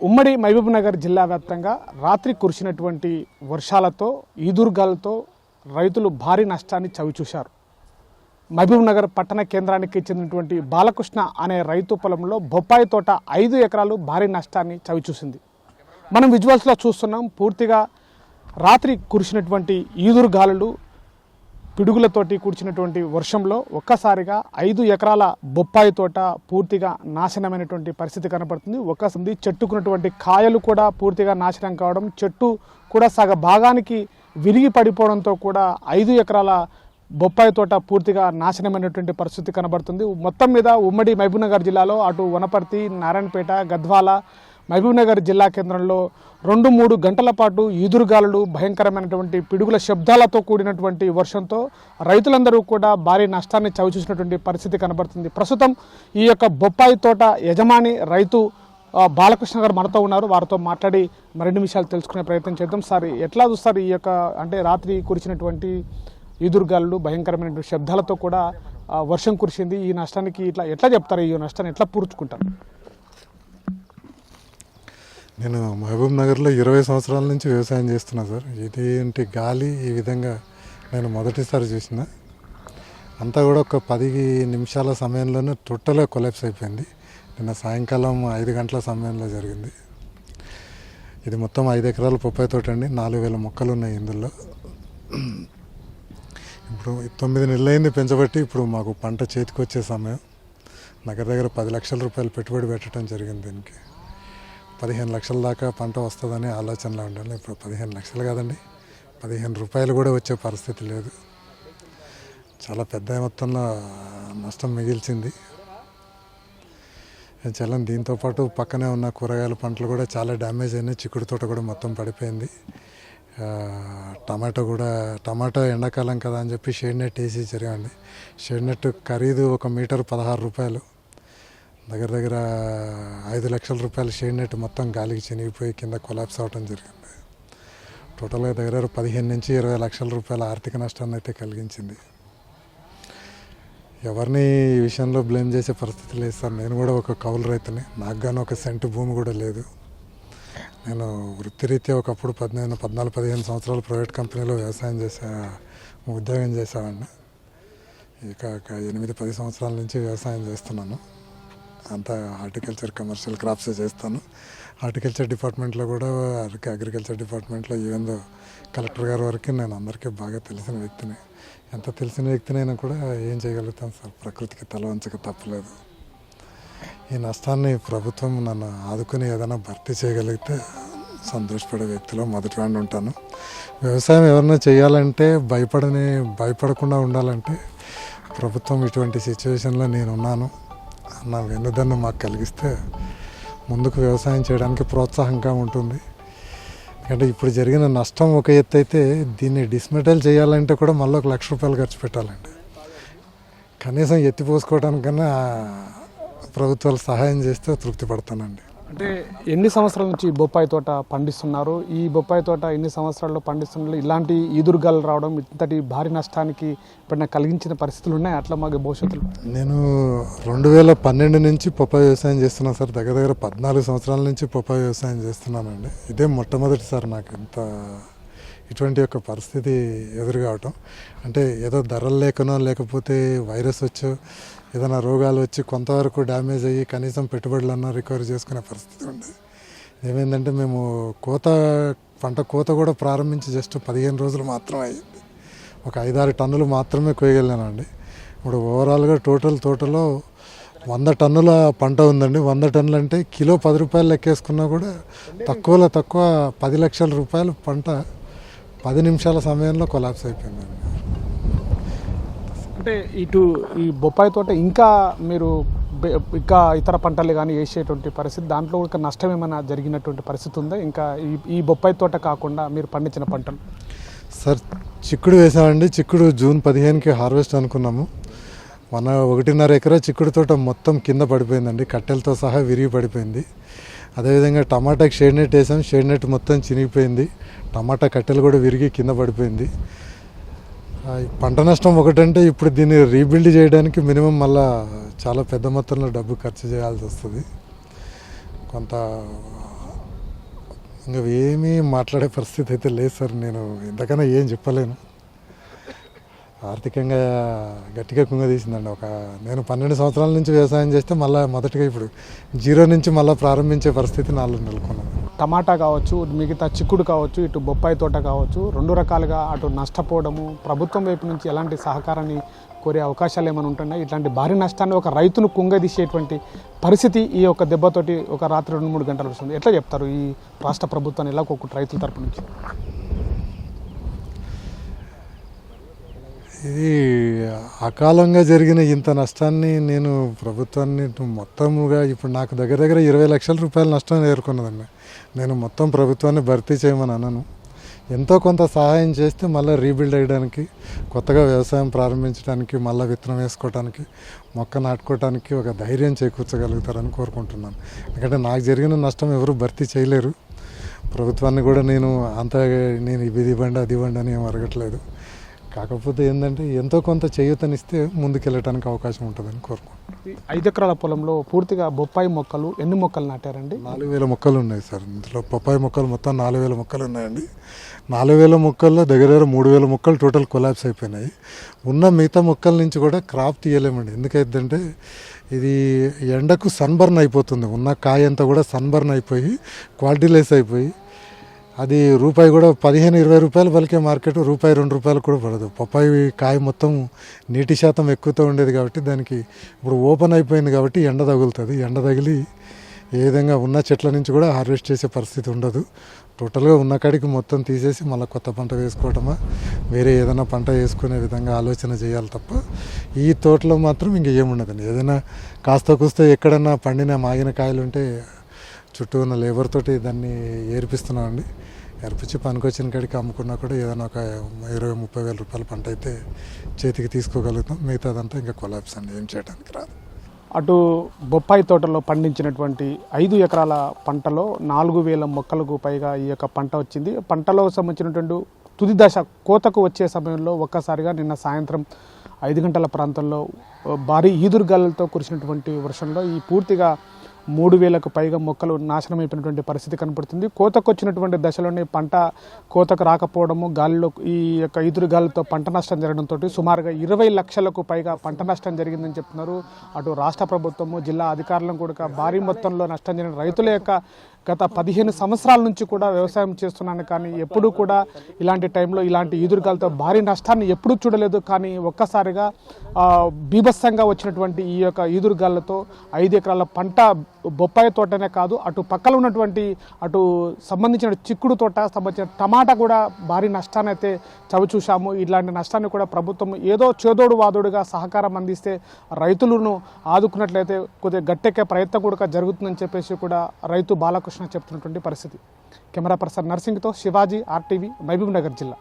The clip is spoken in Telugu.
ఉమ్మడి మహబూబ్నగర్ జిల్లా వ్యాప్తంగా రాత్రి కురిసినటువంటి వర్షాలతో ఈదురుగాలతో రైతులు భారీ నష్టాన్ని చవిచూశారు. మహబూబ్నగర్ పట్టణ కేంద్రానికి చెందినటువంటి బాలకృష్ణ అనే రైతు పొలంలో బొప్పాయి తోట 5 ఎకరాలు భారీ నష్టాన్ని చవిచూసింది. మనం విజువల్స్లో చూస్తున్నాం. పూర్తిగా రాత్రి కురిసినటువంటి ఈదురుగాలులు పిడుగులతోటి కూర్చున్నటువంటి వర్షంలో ఒక్కసారిగా 5 ఎకరాల బొప్పాయి తోట పూర్తిగా నాశనమైనటువంటి పరిస్థితి కనపడుతుంది. ఒక్కసారి చెట్టుకున్నటువంటి కాయలు కూడా పూర్తిగా నాశనం కావడం, చెట్టు కూడా సగ భాగానికి విరిగి పడిపోవడంతో కూడా 5 ఎకరాల బొప్పాయి తోట పూర్తిగా నాశనమైనటువంటి పరిస్థితి కనబడుతుంది. మొత్తం మీద ఉమ్మడి మహబూబ్నగర్ జిల్లాలో అటు వనపర్తి, నారాయణపేట, గద్వాల, మహబూబ్నగర్ జిల్లా కేంద్రంలో 2-3 గంటల పాటు ఈదురుగాలులు, భయంకరమైనటువంటి పిడుగుల శబ్దాలతో కూడినటువంటి వర్షంతో రైతులందరూ కూడా భారీ నష్టాన్ని చవిచూసినటువంటి పరిస్థితి కనబడుతుంది. ప్రస్తుతం ఈ యొక్క బొప్పాయి తోట యజమాని రైతు బాలకృష్ణ గారు మనతో ఉన్నారు. వారితో మాట్లాడి మరిన్ని విషయాలు తెలుసుకునే ప్రయత్నం చేద్దాం. సార్, ఎట్లా చూస్తారు ఈ యొక్క అంటే రాత్రి కురిసినటువంటి ఈదురుగాలులు, భయంకరమైనటువంటి శబ్దాలతో కూడా వర్షం కురిసింది. ఈ నష్టానికి ఎట్లా చెప్తారు? ఈ నష్టాన్ని ఎట్లా పూడ్చుకుంటారు? నేను మహబూబ్ నగర్లో 20 సంవత్సరాల నుంచి వ్యవసాయం చేస్తున్నా సార్. ఇదేంటి గాలి ఈ విధంగా నేను మొదటిసారి చూసిన. అంతా కూడా ఒక 10 నిమిషాల సమయంలోనే టోటల్గా కొలాప్స్ అయిపోయింది. నిన్న సాయంకాలం 5 గంటల సమయంలో జరిగింది. ఇది మొత్తం 5 ఎకరాల బొప్పాయి తోట అండి. 4000 మొక్కలు ఉన్నాయి ఇందులో. ఇప్పుడు 9 నెలలు అయింది పెంచబట్టి. ఇప్పుడు మాకు పంట చేతికి వచ్చే సమయం. దగ్గర 10 లక్షల రూపాయలు పెట్టుబడి పెట్టడం జరిగింది. దీనికి 15 లక్షల దాకా పంట వస్తుందని ఆలోచనలో ఉండాలి. ఇప్పుడు 15 లక్షలు కాదండి, 15 రూపాయలు కూడా వచ్చే పరిస్థితి లేదు. చాలా పెద్ద మొత్తంలో నష్టం మిగిల్చింది. చలం దీంతోపాటు పక్కనే ఉన్న కూరగాయల పంటలు కూడా చాలా డ్యామేజ్ అయినాయి. చిక్కుడు తోట కూడా మొత్తం పడిపోయింది. టమాటో ఎండాకాలం కదా అని చెప్పి షేడ్ నెట్ వేసి జరిగింది. షేడ్ నెట్ ఖరీదు 1 మీటర్ 16 రూపాయలు. దగ్గర 5 లక్షల రూపాయల షేడ్ నెట్ మొత్తం గాలికి చినిగిపోయి కింద కొలాప్స్ అవ్వడం జరిగింది. టోటల్గా దగ్గర 15 నుంచి 20 లక్షల రూపాయల ఆర్థిక నష్టాన్ని అయితే కలిగించింది. ఎవరిని ఈ విషయంలో బ్లేమ్ చేసే పరిస్థితి లేదు సార్. నేను కూడా ఒక కౌలు రైతుని. నాకు కానీ 1 సెంటు భూమి కూడా లేదు. నేను వృత్తిరీత్యా ఒకప్పుడు 14-15 సంవత్సరాలు ప్రైవేట్ కంపెనీలో వ్యవసాయం ఉద్యోగం చేసేవాడిని. ఇక 8-10 సంవత్సరాల నుంచి వ్యవసాయం చేస్తున్నాను. అంతా హార్టికల్చర్, కమర్షియల్ క్రాప్స్ చేస్తాను. హార్టికల్చర్ డిపార్ట్మెంట్లో కూడా, అగ్రికల్చర్ డిపార్ట్మెంట్లో ఈవెందో కలెక్టర్ గారి వరకు నేను అందరికీ బాగా తెలిసిన వ్యక్తిని. ఎంత తెలిసిన వ్యక్తినైనా కూడా ఏం చేయగలుగుతాను సార్? ప్రకృతికి తల వంచక తప్పలేదు. ఈ నష్టాన్ని ప్రభుత్వం నన్ను ఆదుకుని ఏదైనా భర్తీ చేయగలిగితే సంతోషపడే వ్యక్తిలో మొదటి వాడిని ఉంటాను. వ్యవసాయం ఎవరైనా చేయాలంటే భయపడకుండా ఉండాలంటే ప్రభుత్వం ఇటువంటి సిచ్యువేషన్లో నేనున్నాను అన్న వెన్నుదన్ను మాకు కలిగిస్తే ముందుకు వ్యవసాయం చేయడానికి ప్రోత్సాహంగా ఉంటుంది. ఎందుకంటే ఇప్పుడు జరిగిన నష్టం ఒక ఎత్తు అయితే, దీన్ని డిస్మెటల్ చేయాలంటే కూడా మళ్ళీ 1 లక్ష రూపాయలు ఖర్చు పెట్టాలండి. కనీసం ఎత్తిపోసుకోవడానికన్నా ప్రభుత్వాలు సహాయం చేస్తే తృప్తి పడతానండి. అంటే ఎన్ని సంవత్సరాల నుంచి బొప్పాయి తోట పండిస్తున్నారు? ఈ బొప్పాయి తోట ఎన్ని సంవత్సరాల్లో పండిస్తున్నారు? ఇలాంటి ఈదురుగాలు రావడం ఇంతటి భారీ నష్టానికి ఎప్పుడైనా కలిగించిన పరిస్థితులు ఉన్నాయి అట్లా మాకు భవిష్యత్తులో? నేను 2012 నుంచి బొప్పాయి వ్యవసాయం చేస్తున్నాను సార్. దగ్గర 14 సంవత్సరాల నుంచి బొప్పాయి వ్యవసాయం చేస్తున్నానండి. ఇదే మొట్టమొదటిసారి నాకు ఇటువంటి యొక్క పరిస్థితి ఎదురు కావటం. అంటే ఏదో ధరలు లేకనో లేకపోతే వైరస్ వచ్చో ఏదైనా రోగాలు వచ్చి కొంతవరకు డ్యామేజ్ అయ్యి కనీసం పెట్టుబడులన్నా రికవరీ చేసుకునే పరిస్థితి ఉండేది. ఏమైందంటే మేము పంట కోత కూడా ప్రారంభించి జస్ట్ 15 రోజులు మాత్రమే అయ్యింది. ఒక 5-6 టన్నులు మాత్రమే కోయగలిగానండి. ఇప్పుడు ఓవరాల్గా తోటలో 100 టన్నుల పంట ఉందండి. 100 టన్నులు అంటే కిలో 10 రూపాయలు లెక్కేసుకున్నా కూడా తక్కువ 10 లక్షల రూపాయలు పంట 10 నిమిషాల సమయంలో కొలాప్స్ అయిపోయిందండి. అంటే ఈ బొప్పాయి తోట ఇంకా మీరు ఇంకా ఇతర పంటలు కానీ వేసేటువంటి పరిస్థితి, దాంట్లో కూడా నష్టం ఏమైనా జరిగినటువంటి పరిస్థితి ఉందా? ఇంకా ఈ బొప్పాయి తోట కాకుండా మీరు పండించిన పంటలు? సార్, చిక్కుడు వేసామండి. చిక్కుడు జూన్ 15కి హార్వెస్ట్ అనుకున్నాము. 1.5 ఎకరా చిక్కుడు తోట మొత్తం కింద పడిపోయిందండి. కట్టెలతో సహా విరిగి పడిపోయింది. అదేవిధంగా టమాటాకి షేడ్ నెట్ వేసాం. షేడ్ నెట్ మొత్తం చినిగిపోయింది. టమాటా కట్టెలు కూడా విరిగి కింద పడిపోయింది. పంట నష్టం ఒకటంటే ఇప్పుడు దీన్ని రీబిల్డ్ చేయడానికి మినిమం మళ్ళా చాలా పెద్ద మొత్తంలో డబ్బు ఖర్చు చేయాల్సి వస్తుంది. కొంత ఇంకా ఏమీ మాట్లాడే పరిస్థితి అయితే లేదు సార్. నేను ఇంతకన్నా ఏం చెప్పలేను. ఆర్థికంగా గట్టిగా కుంగదీసిందండి. నేను 12 సంవత్సరాల నుంచి వ్యవసాయం చేస్తే మళ్ళీ మొదటిగా ఇప్పుడు జీరో నుంచి మళ్ళీ ప్రారంభించే పరిస్థితి నాలో నెలకొన్నది. టమాటా కావచ్చు, మిగతా చిక్కుడు కావచ్చు, ఇటు బొప్పాయి తోట కావచ్చు, 2 రకాలుగా అటు నష్టపోవడము, ప్రభుత్వం వైపు నుంచి ఎలాంటి సహకారాన్ని కోరే అవకాశాలు ఏమైనా ఉంటున్నాయి? ఇట్లాంటి భారీ నష్టాన్ని ఒక రైతును కుంగదీసేటువంటి పరిస్థితి ఈ యొక్క దెబ్బతోటి ఒక రాత్రి 2-3 గంటలు వస్తుంది. ఎట్లా చెప్తారు ఈ రాష్ట్ర ప్రభుత్వాన్ని ఎలా ఒక్కొక్క రైతుల తరపు నుంచి? ఇది అకాలంగా జరిగిన ఇంత నష్టాన్ని నేను ప్రభుత్వాన్ని మొత్తముగా ఇప్పుడు నాకు దగ్గర దగ్గర 20 లక్షల రూపాయల నష్టం ఎదుర్కొన్నదండి. నేను మొత్తం ప్రభుత్వాన్ని భర్తీ చేయమని అన్నాను. ఎంతో కొంత సహాయం చేస్తే మళ్ళీ రీబిల్డ్ అయ్యడానికి, కొత్తగా వ్యవసాయం ప్రారంభించడానికి, మళ్ళీ విత్తనం వేసుకోవడానికి, మొక్క నాటుకోవడానికి ఒక ధైర్యం చేకూర్చగలుగుతారని కోరుకుంటున్నాను. ఎందుకంటే నాకు జరిగిన నష్టం ఎవరు భర్తీ చేయలేరు. ప్రభుత్వాన్ని కూడా నేను ఇది ఇవ్వండి అది ఇవ్వండి అని ఏం అడగట్లేదు. కాకపోతే ఏంటంటే ఎంతో కొంత చేయూతనిస్తే ముందుకెళ్ళడానికి అవకాశం ఉంటుందని కోరుకుంటున్నాను. 5 ఎకరాల పొలంలో పూర్తిగా బొప్పాయి మొక్కలు ఎన్ని మొక్కలు నాటారండి? 4000 మొక్కలు ఉన్నాయి సార్. ఇందులో బొప్పాయి మొక్కలు మొత్తం 4000 మొక్కలు ఉన్నాయండి. 4000 మొక్కల్లో దగ్గర 3000 మొక్కలు టోటల్ కొలాప్స్ అయిపోయినాయి. ఉన్న మిగతా మొక్కల నుంచి కూడా క్రాప్ తీయలేమండి. ఎందుకైందంటే ఇది ఎండకు సన్బర్న్ అయిపోతుంది. ఉన్న కాయ అంతా కూడా సన్బర్న్ అయిపోయి క్వాలిటీ లెస్ అయిపోయి అది రూపాయి కూడా 15-20 రూపాయలు పలికే మార్కెట్ ₹1-2 కూడా పడదు. పప్పాయి కాయ మొత్తం నీటి శాతం ఎక్కువతో ఉండేది కాబట్టి దానికి ఇప్పుడు ఓపెన్ అయిపోయింది కాబట్టి ఎండ తగులుతుంది. ఎండ తగిలి ఏ విధంగా ఉన్న చెట్ల నుంచి కూడా హార్వెస్ట్ చేసే పరిస్థితి ఉండదు. టోటల్గా ఉన్న కాడికి మొత్తం తీసేసి మళ్ళీ కొత్త పంట వేసుకోవటమా, వేరే ఏదైనా పంట వేసుకునే విధంగా ఆలోచన చేయాలి తప్ప ఈ తోటలో మాత్రం ఇంక ఏముండదండి. ఏదైనా కాస్త కూస్త ఎక్కడన్నా పండిన మాగిన కాయలు ఉంటే చుట్టూ ఉన్న లేబర్ తోటి దాన్ని ఏర్పిస్తున్నామండి. ఏర్పించి పనికొచ్చిన కాడికి అమ్ముకున్నా కూడా ఏదైనా ఒక 20-30 వేల రూపాయల పంట అయితే చేతికి తీసుకోగలుగుతాం. మిగతాదంతా ఇంకా కొలాప్స్ అండి, ఏం చేయడానికి రాదు. అటు బొప్పాయి తోటలో పండించినటువంటి 5 ఎకరాల పంటలో 4000 మొక్కలకు పైగా ఈ యొక్క పంట వచ్చింది. పంటలో సంబంధించినటువంటి తుది దశ కోతకు వచ్చే సమయంలో ఒక్కసారిగా నిన్న సాయంత్రం 5 గంటల ప్రాంతంలో భారీ ఈదురుగాలులతో కురిసినటువంటి వర్షంలో ఈ పూర్తిగా 3000కు పైగా మొక్కలు నాశనం అయిపోయినటువంటి పరిస్థితి కనపడుతుంది. కోతకు వచ్చినటువంటి దశలోనే పంట కోతకు రాకపోవడము, గాలిలో ఈ యొక్క ఈదురుగాలితో పంట నష్టం జరగడంతో సుమారుగా 20 లక్షలకు పైగా పంట నష్టం జరిగిందని చెప్తున్నారు. అటు రాష్ట్ర ప్రభుత్వము, జిల్లా అధికారులను కూడా భారీ మొత్తంలో నష్టం జరిగిన రైతుల యొక్క గత 15 సంవత్సరాల నుంచి కూడా వ్యవసాయం చేస్తున్నాను, కానీ ఎప్పుడూ కూడా ఇలాంటి టైంలో ఇలాంటి ఈదురుగాలతో భారీ నష్టాన్ని ఎప్పుడూ చూడలేదు. కానీ ఒక్కసారిగా బీభత్సంగా వచ్చినటువంటి ఈ యొక్క ఈదురుగాలతో 5 ఎకరాల పంట బొప్పాయి తోటనే కాదు, అటు పక్కన ఉన్నటువంటి అటు సంబంధించిన చిక్కుడు తోట, సంబంధించిన టమాటా కూడా భారీ నష్టాన్ని అయితే చవిచూశాము. ఇలాంటి నష్టాన్ని కూడా ప్రభుత్వం ఏదో చేదోడు వాదోడుగా సహకారం అందిస్తే రైతులను ఆదుకున్నట్లయితే కొద్దిగా గట్టెక్కే ప్రయత్నం కూడా జరుగుతుందని చెప్పేసి కూడా రైతు బాలకృష్ణ చెప్తున్నటువంటి పరిస్థితి. కెమెరా పర్సన్ నర్సింగ్తో శివాజీ, RTV, మహబూబ్ నగర్ జిల్లా.